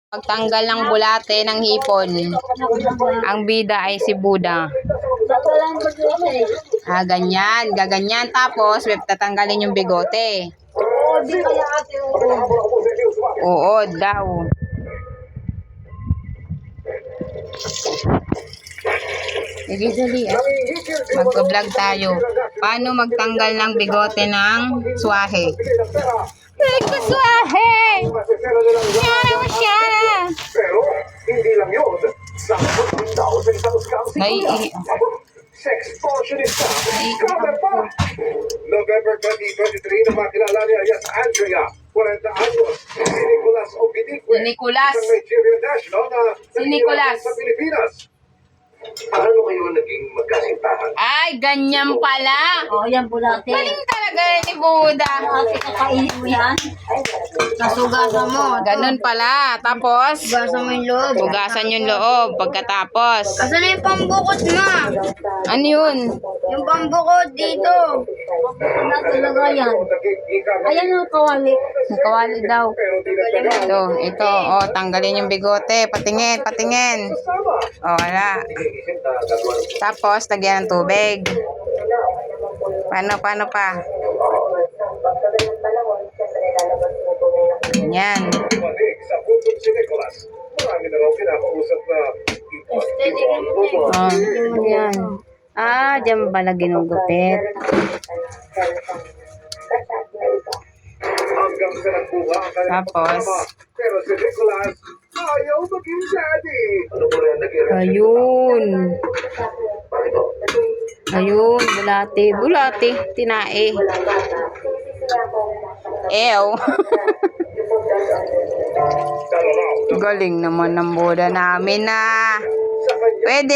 Pagtanggal ng bulate ng hipon. Ang bida ay si Buda. Ganyan. Gaganyan. Tapos, tatanggalin yung bigote. Oo, daw. Sige, dali. Mag-vlog tayo. Paano magtanggal ng bigote ng swahe? Swahe! Pero hindi lang yun. Sakot din daw sa isang scam si Sextortionista. Cover pa! November 2023 na makilala niya yes Andrea, 40 anyos. Si Nicolas Obidique. Nicolas. Isang Nigerian national na Nicolas sa Pilipinas. Paano kayo naging magkasintahan? Ay, ganyan pala. Yan bulate. Galing talaga ni Buda. Ate, kakainin mo yan. Nasugasan mo. Ganun pala. Tapos, Hugasan mo yung loob. hugasan yung loob pagkatapos. Asan na yung pambukod mo? Ano yun? Yung pambukod dito. Wala talaga yan. Ayan yung kawali. May kawali daw. Ito. Tanggalin yung bigote. Patingin. Wala. Tapos, lagyan ng tubig. Paano pa? Yan. Yan. Diyan pala ginugupit. Tapos, pero si Nicolas ayaw maging daddy. Ano po rin naging ayun, bulate, tinae. Ew. Galing naman ng Buda namin na. Pwede